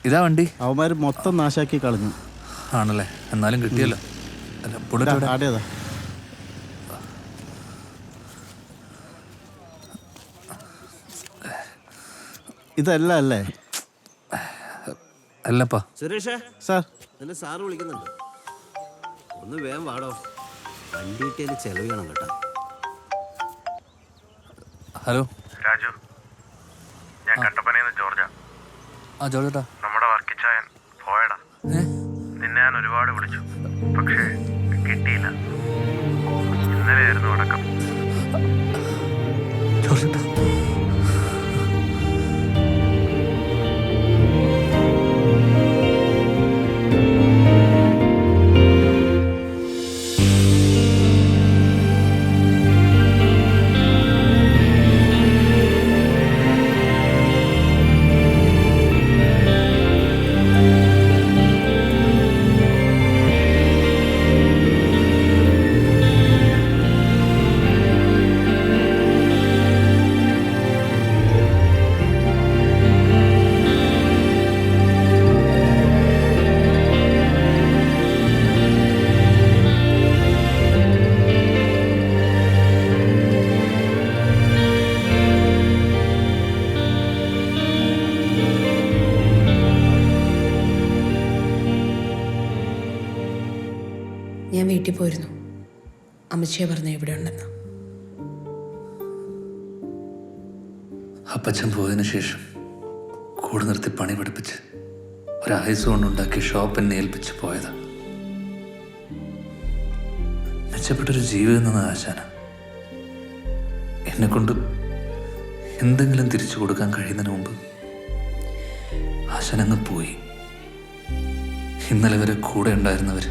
ഇതാ വണ്ടി. അവന്മാർ മൊത്തം നാശാക്കി കളഞ്ഞു. ആണല്ലേ? എന്നാലും കിട്ടിയല്ലോ. അല്ല, ബുള്ളറ്റ് ആടേതാ? ഇതല്ല അല്ലേ? അല്ലപ്പാ. സുരേഷേ, സാർ എന്നെ സാറ് വിളിക്കുന്നുണ്ട്. ഒന്ന് വേഗം വാടോ, വണ്ടി കിട്ടിയതിന് ചെലവ് ചെയ്യണം കേട്ടോ. ഹലോ രാജു, ഞാൻ കട്ടപ്പനയിന്ന് ജോർജാ. ആ ജോർജേട്ടാ. നമ്മുടെ വർക്കിച്ചായൻ പോയടാ. നിന്നെ ഞാൻ ഒരുപാട് വിളിച്ചു, പക്ഷേ കിട്ടിയില്ല. ഇന്നലെയായിരുന്നു അടക്കം. ജോർജേട്ടാ, ഞാൻ വീട്ടിൽ പോയിരുന്നു. അമ്മച്ചിയെ പറഞ്ഞ ഇവിടെ ഉണ്ടെന്ന്. അപ്പച്ചൻ പോയതിനു ശേഷം കൂടെ നിർത്തി പണി പഠിപ്പിച്ച് ഒരായുസ് കൊണ്ടുണ്ടാക്കി ഷോപ്പ് എന്നെ ഏൽപ്പിച്ച് പോയതാ. മെച്ചപ്പെട്ടൊരു ജീവിതം എന്ന ആശാന എന്നെക്കൊണ്ട് എന്തെങ്കിലും തിരിച്ചു കൊടുക്കാൻ കഴിയുന്നതിന് മുമ്പ് ആശാനങ്ങ് പോയി. ഇന്നലെ വരെ കൂടെ ഉണ്ടായിരുന്നവർ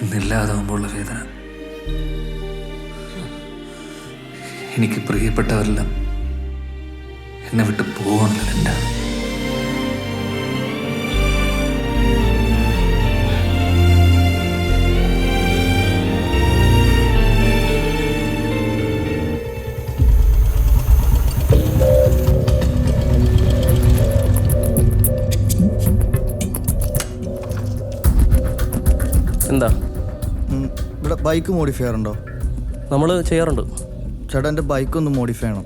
ഇന്നില്ലാതാവുമ്പോഴുള്ള വേദന, എനിക്ക് പ്രിയപ്പെട്ടവരെല്ലാം എന്നെ വിട്ട് പോവാണല്ലോ എൻ്റെ. എന്താ ഇവിടെ ബൈക്ക് മോഡിഫൈ ചെയ്യാറുണ്ടോ? നമ്മൾ ചെയ്യാറുണ്ട് ചേട്ടാ, എൻ്റെ ബൈക്കൊന്ന് മോഡിഫൈ ചെയ്യണം.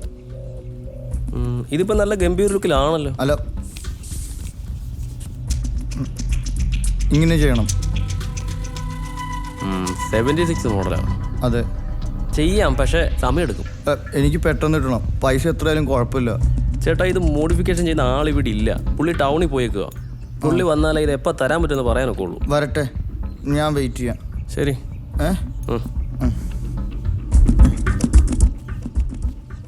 ഇതിപ്പോൾ നല്ല ഗംഭീര ലുക്കിലാണല്ലോ. അല്ല, ഇങ്ങനെ ചെയ്യണം. 76 മോഡലാണ്. അതെ ചെയ്യാം, പക്ഷേ സമയമെടുക്കും. എനിക്ക് പെട്ടെന്ന് ഇടണം. പൈസ എത്രയായാലും കുഴപ്പമില്ല. ചേട്ടാ, ഇത് മോഡിഫിക്കേഷൻ ചെയ്യുന്ന ആളിവിടെ ഇല്ല. പുള്ളി ടൗണിൽ പോയേക്കുക. പുള്ളി വന്നാലേ ഇത് എപ്പോൾ തരാൻ പറ്റുമെന്ന് പറയാനൊക്കെ ഉള്ളൂ. വരട്ടെ, ഞാൻ വെയിറ്റ് ചെയ്യാം. ശരി.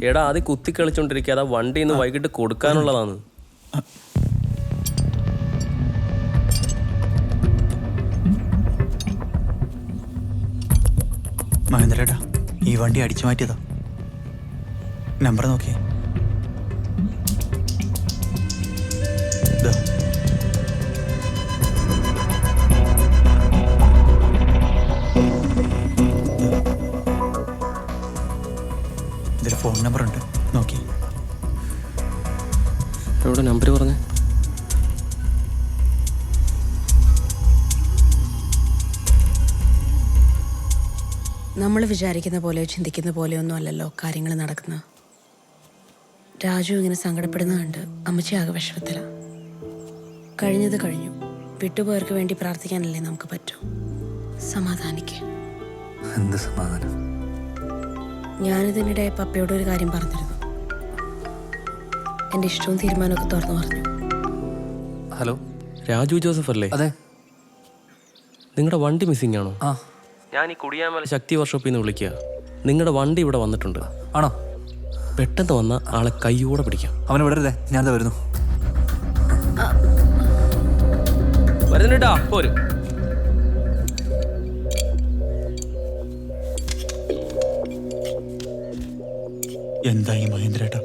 എടാ, അത് കുത്തി കളിച്ചോണ്ടിരിക്കാതെ വണ്ടിയിൽ നിന്ന് വൈകിട്ട് കൊടുക്കാനുള്ളതാണ്. മഹേന്ദ്രേട്ടാ, ഈ വണ്ടി അടിച്ചു മാറ്റിയതാ. നമ്പർ നോക്കിയേ. ഇതിൽ ഫോൺ നമ്പർ ഉണ്ട്, നോക്കി. എവിടെ നമ്പർ പറഞ്ഞേ? നമ്മൾ വിചാരിക്കുന്ന പോലെയോ ചിന്തിക്കുന്ന പോലെയോ ഒന്നും അല്ലല്ലോ കാര്യങ്ങൾ നടക്കുന്നത്. രാജു ഇങ്ങനെ സങ്കടപ്പെടുന്നത് കണ്ട് അമ്മച്ചി ആകെ വിഷമത്തില. കഴിഞ്ഞത് കഴിഞ്ഞു. വിട്ടുപോയവർക്ക് വേണ്ടി പ്രാർത്ഥിക്കാനല്ലേ നമുക്ക് പറ്റൂ. സമാധാനിക്ക്. എന്ത് സമാധാനം? ഞാനിതിനിടെ പപ്പയോട് ഒരു കാര്യം പറഞ്ഞിരുന്നു. എൻ്റെ ഇഷ്ടവും തീരുമാനമൊക്കെ തുറന്നു പറഞ്ഞു. ഹലോ, രാജു ജോസഫ് അല്ലേ? അതെ. നിങ്ങളുടെ വണ്ടി മിസ്സിംഗ് ആണോ? ആ, ഞാൻ ഈ കുടിയാമല ശക്തി വർക്ക്ഷോപ്പിൽ നിന്ന് വിളിക്കുക. നിങ്ങളുടെ വണ്ടി ഇവിടെ വന്നിട്ടുണ്ട്. ആണോ? പെട്ടെന്ന് വന്ന ആളെ കൈയോടെ പിടിക്കാം. അവനെ വിടരുതേ, ഞാനിതാ വരുന്നു. വരുന്നുണ്ടാ പോര്. എന്തായി മഹേന്ദ്രേട്ടാ?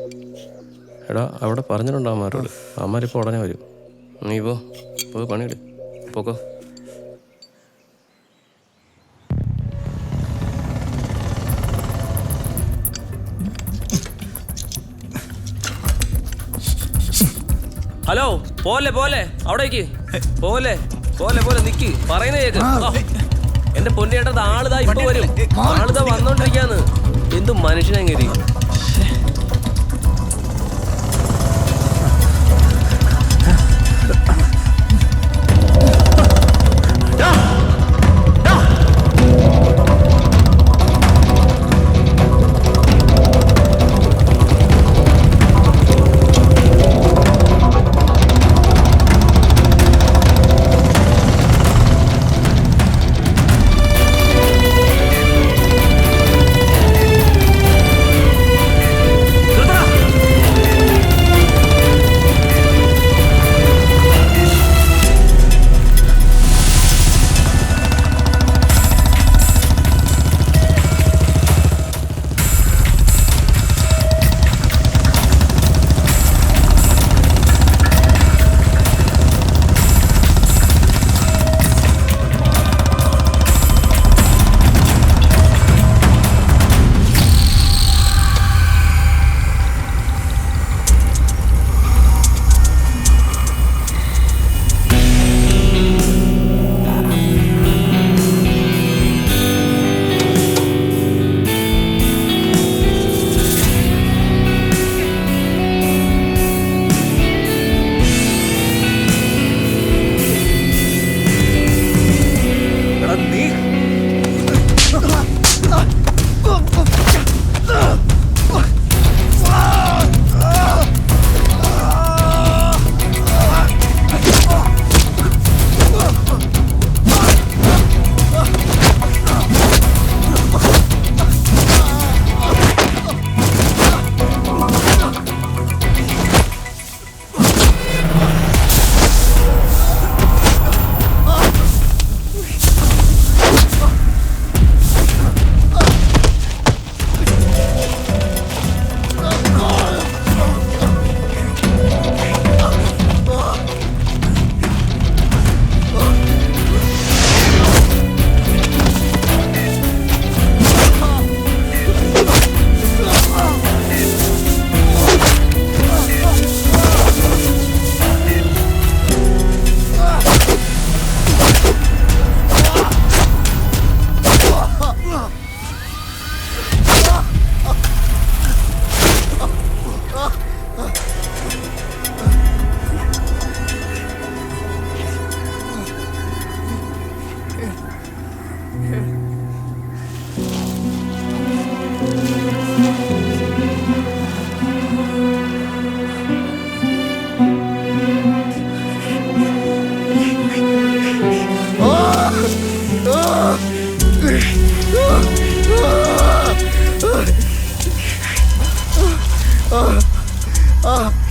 എടാ, അവിടെ പറഞ്ഞിട്ടുണ്ടോ അമ്മമാരോട്? അമ്മമാരിപ്പോൾ ഉടനെ വരും. നീ പോ പണിയെടു, പോക്കോ. ഹലോ പോലെ പോലെ അവിടേക്ക് പോലെ പോലെ പോലെ നിക്ക് പറയുന്ന കേക്ക്. എന്റെ പൊന്നേട്ടത് ആളുതാ ഇപ്പൊ വരും. ആളുതാ വന്നോണ്ടിരിക്കാന്ന്. എന്തു മനുഷ്യനെങ്ങനെ. Ah!